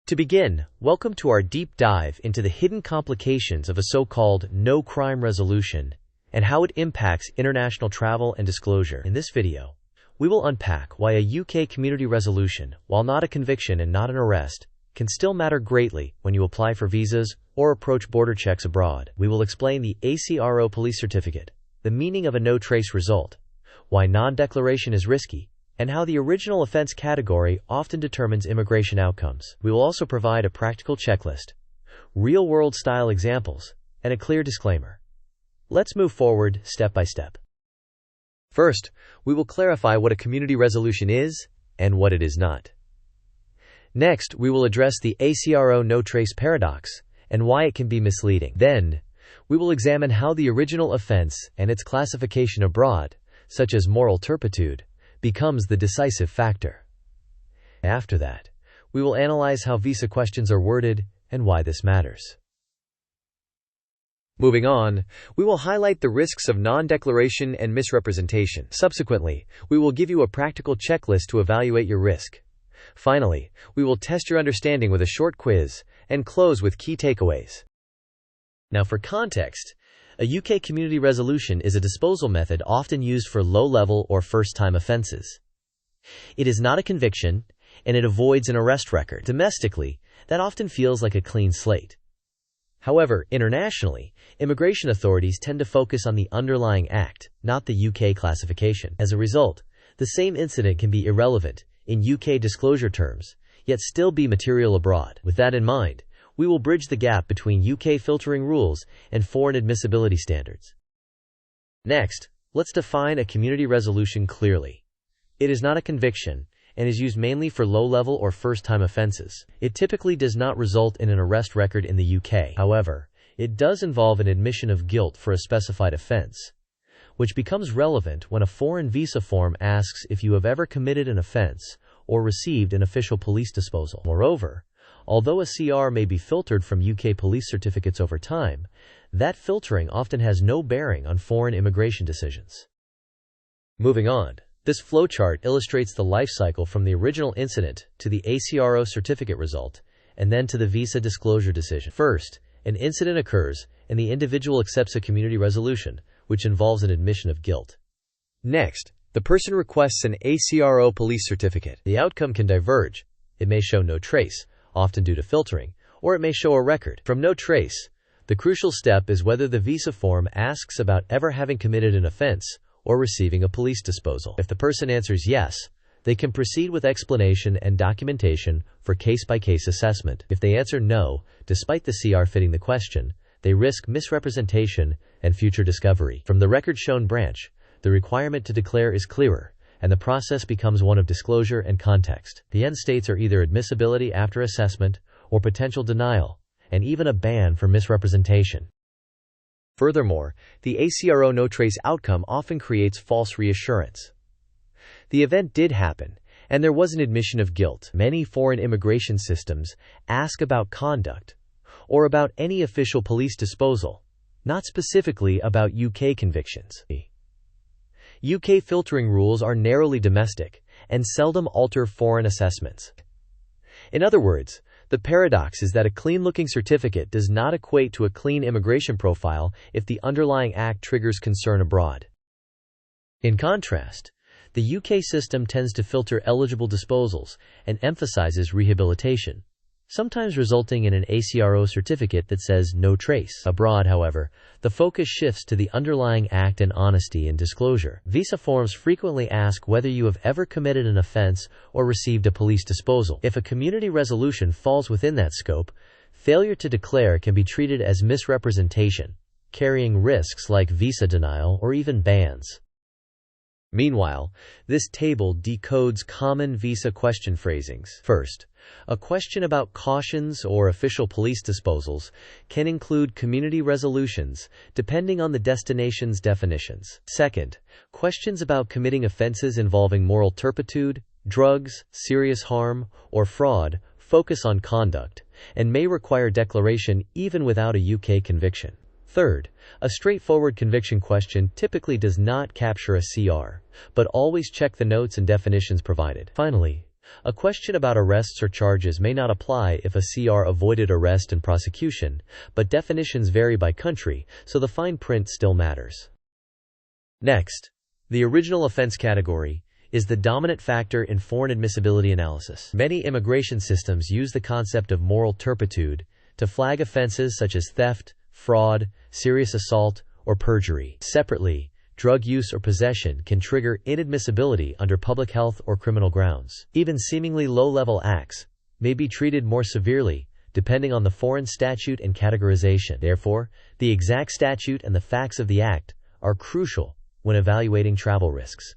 To begin, welcome to our deep dive into the hidden complications of a so-called no-crime resolution and how it impacts international travel and disclosure. In this video, we will unpack why a UK community resolution, while not a conviction and not an arrest, can still matter greatly when you apply for visas or approach border checks abroad. We will explain the ACRO Police Certificate, the meaning of a no-trace result, why non-declaration is risky, and how the original offense category often determines immigration outcomes. We will also provide a practical checklist, real-world style examples, and a clear disclaimer. Let's move forward step by step. First, we will clarify what a community resolution is and what it is not. Next, we will address the ACRO no-trace paradox and why it can be misleading. Then, we will examine how the original offense and its classification abroad, such as moral turpitude, becomes the decisive factor. After that, we will analyze how visa questions are worded and why this matters. Moving on, we will highlight the risks of non-declaration and misrepresentation. Subsequently, we will give you a practical checklist to evaluate your risk. Finally, we will test your understanding with a short quiz and close with key takeaways. Now for context, a UK community resolution is a disposal method often used for low-level or first-time offenses. It is not a conviction, and it avoids an arrest record. Domestically, that often feels like a clean slate. However, internationally, immigration authorities tend to focus on the underlying act, not the UK classification. As a result, the same incident can be irrelevant in UK disclosure terms, yet still be material abroad. With that in mind, we will bridge the gap between UK filtering rules and foreign admissibility standards. Next, let's define a community resolution clearly. It is not a conviction and is used mainly for low-level or first-time offenses. It typically does not result in an arrest record in the UK. However, it does involve an admission of guilt for a specified offense, which becomes relevant when a foreign visa form asks if you have ever committed an offense or received an official police disposal. Moreover, although a CR may be filtered from UK police certificates over time, that filtering often has no bearing on foreign immigration decisions. Moving on, this flowchart illustrates the life cycle from the original incident to the ACRO certificate result, and then to the visa disclosure decision. First, an incident occurs, and the individual accepts a community resolution, which involves an admission of guilt. Next, the person requests an ACRO police certificate. The outcome can diverge. It may show no trace, often due to filtering, or it may show a record. From no trace, the crucial step is whether the visa form asks about ever having committed an offense or receiving a police disposal. If the person answers yes, they can proceed with explanation and documentation for case-by-case assessment. If they answer no, despite the CR fitting the question, they risk misrepresentation and future discovery. From the record-shown branch, the requirement to declare is clearer, and the process becomes one of disclosure and context. The end states are either admissibility after assessment or potential denial, and even a ban for misrepresentation. Furthermore, the ACRO no-trace outcome often creates false reassurance. The event did happen, and there was an admission of guilt. Many foreign immigration systems ask about conduct or about any official police disposal, not specifically about UK convictions. UK filtering rules are narrowly domestic and seldom alter foreign assessments. In other words, the paradox is that a clean-looking certificate does not equate to a clean immigration profile if the underlying act triggers concern abroad. In contrast, the UK system tends to filter eligible disposals and emphasizes rehabilitation, sometimes resulting in an ACRO certificate that says no trace. Abroad, however, the focus shifts to the underlying act and honesty in disclosure. Visa forms frequently ask whether you have ever committed an offense or received a police disposal. If a community resolution falls within that scope, failure to declare can be treated as misrepresentation, carrying risks like visa denial or even bans. Meanwhile, this table decodes common visa question phrasings. First, a question about cautions or official police disposals can include community resolutions, depending on the destination's definitions. Second, questions about committing offenses involving moral turpitude, drugs, serious harm, or fraud focus on conduct, and may require declaration even without a UK conviction. Third, a straightforward conviction question typically does not capture a CR, but always check the notes and definitions provided. Finally, A question about arrests or charges may not apply if a CR avoided arrest and prosecution, but definitions vary by country, so the fine print still matters. Next, the original offense category is the dominant factor in foreign admissibility analysis. Many immigration systems use the concept of moral turpitude to flag offenses such as theft, fraud, serious assault, or perjury. Separately, drug use or possession can trigger inadmissibility under public health or criminal grounds. Even seemingly low-level acts may be treated more severely, depending on the foreign statute and categorization. Therefore, the exact statute and the facts of the act are crucial when evaluating travel risks.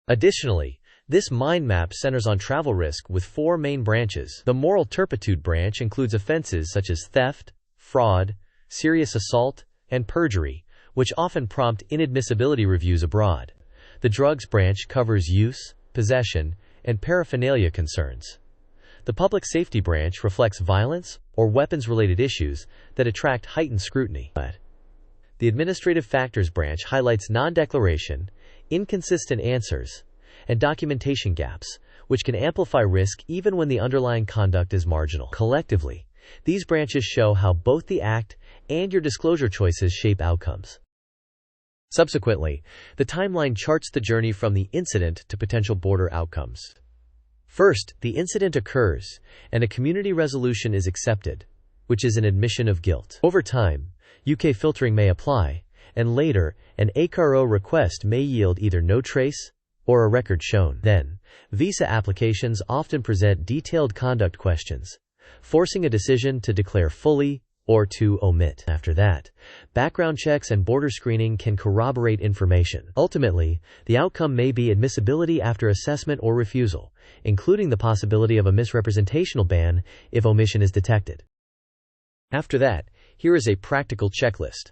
Additionally, this mind map centers on travel risk with four main branches. The moral turpitude branch includes offenses such as theft, fraud, serious assault, and perjury, which often prompt inadmissibility reviews abroad. The drugs branch covers use, possession, and paraphernalia concerns. The public safety branch reflects violence or weapons-related issues that attract heightened scrutiny. The administrative factors branch highlights non-declaration, inconsistent answers, and documentation gaps, which can amplify risk even when the underlying conduct is marginal. Collectively, these branches show how both the act and your disclosure choices shape outcomes. Subsequently, the timeline charts the journey from the incident to potential border outcomes. First, the incident occurs, and a community resolution is accepted, which is an admission of guilt. Over time, UK filtering may apply, and later, an ACRO request may yield either no trace or a record shown. Then, visa applications often present detailed conduct questions, forcing a decision to declare fully or to omit. After that, background checks and border screening can corroborate information. Ultimately, the outcome may be admissibility after assessment or refusal, including the possibility of a misrepresentational ban if omission is detected. After that, here is a practical checklist.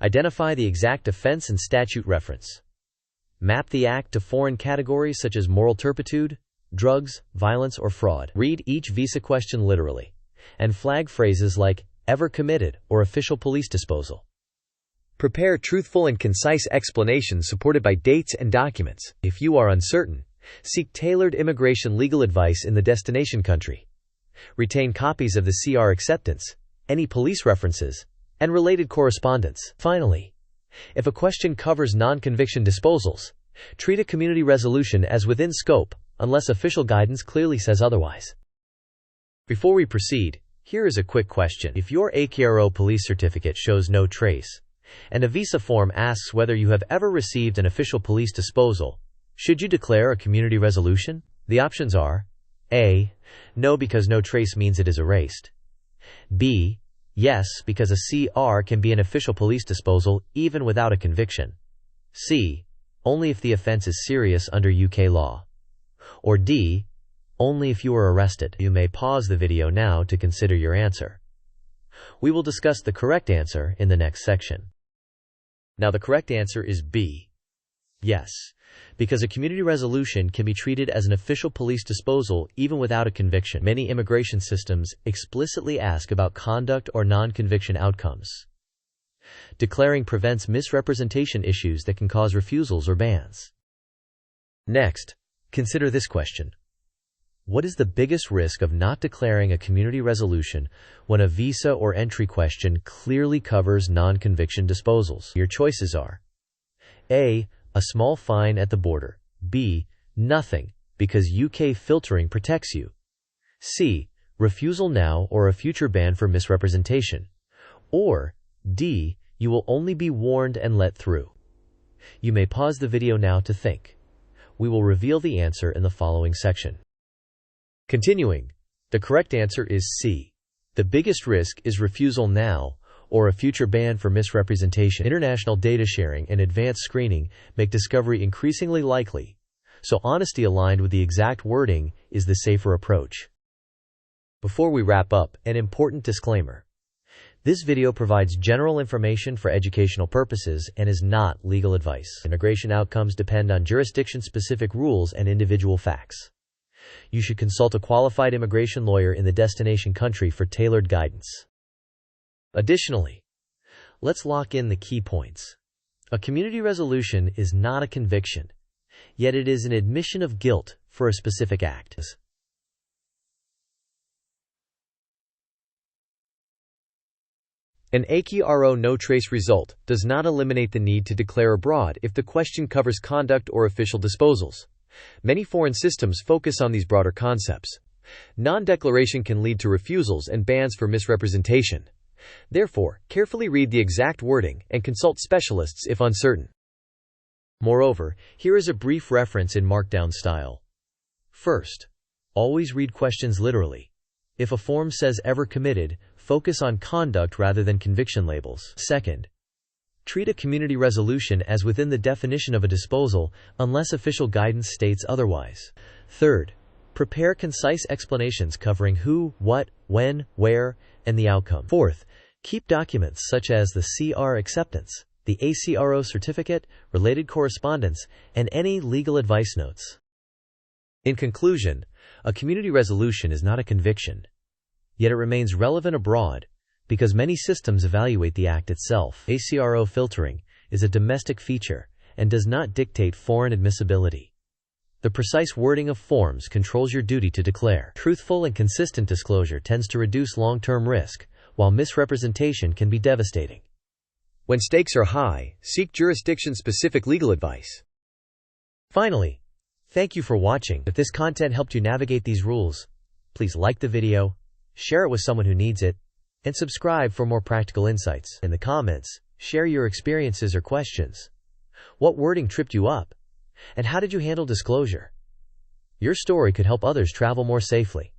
Identify the exact offense and statute reference. Map the act to foreign categories such as moral turpitude, drugs, violence, or fraud. Read each visa question literally, and flag phrases like ever committed or official police disposal. Prepare truthful and concise explanations supported by dates and documents. If you are uncertain, seek tailored immigration legal advice in the destination country. Retain copies of the CR acceptance, any police references, and related correspondence. Finally, if a question covers non-conviction disposals, treat a community resolution as within scope, unless official guidance clearly says otherwise. Before we proceed, here is a quick question. If your ACRO Police Certificate shows no trace, and a visa form asks whether you have ever received an official police disposal, should you declare a community resolution? The options are A. No, because no trace means it is erased. B. Yes, because a CR can be an official police disposal even without a conviction. C. Only if the offense is serious under UK law. Or D. Only if you are arrested. You may pause the video now to consider your answer. We will discuss the correct answer in the next section. Now the correct answer is B. Yes, because a community resolution can be treated as an official police disposal even without a conviction. Many immigration systems explicitly ask about conduct or non-conviction outcomes. Declaring prevents misrepresentation issues that can cause refusals or bans. Next, consider this question. What is the biggest risk of not declaring a community resolution when a visa or entry question clearly covers non-conviction disposals? Your choices are A. A small fine at the border. B. Nothing, because UK filtering protects you. C. Refusal now or a future ban for misrepresentation. Or D. You will only be warned and let through. You may pause the video now to think. We will reveal the answer in the following section. Continuing, the correct answer is C. The biggest risk is refusal now or a future ban for misrepresentation. International data sharing and advanced screening make discovery increasingly likely, so honesty aligned with the exact wording is the safer approach. Before we wrap up, an important disclaimer. This video provides general information for educational purposes and is not legal advice. Immigration outcomes depend on jurisdiction-specific rules and individual facts. You should consult a qualified immigration lawyer in the destination country for tailored guidance. Additionally, let's lock in the key points. A community resolution is not a conviction, yet it is an admission of guilt for a specific act. An ACRO no-trace result does not eliminate the need to declare abroad if the question covers conduct or official disposals. Many foreign systems focus on these broader concepts. Non-declaration can lead to refusals and bans for misrepresentation. Therefore, carefully read the exact wording and consult specialists if uncertain. Moreover, here is a brief reference in Markdown style. First, always read questions literally. If a form says ever committed, focus on conduct rather than conviction labels. Second, treat a community resolution as within the definition of a disposal, unless official guidance states otherwise. Third, prepare concise explanations covering who, what, when, where, and the outcome. Fourth, keep documents such as the CR acceptance, the ACRO certificate, related correspondence, and any legal advice notes. In conclusion, a community resolution is not a conviction. Yet it remains relevant abroad because many systems evaluate the act itself. ACRO filtering is a domestic feature and does not dictate foreign admissibility. The precise wording of forms controls your duty to declare. Truthful and consistent disclosure tends to reduce long-term risk, while misrepresentation can be devastating. When stakes are high, seek jurisdiction-specific legal advice. Finally, thank you for watching. If this content helped you navigate these rules, please like the video, share it with someone who needs it, and subscribe for more practical insights. In the comments, share your experiences or questions. What wording tripped you up? And how did you handle disclosure? Your story could help others travel more safely.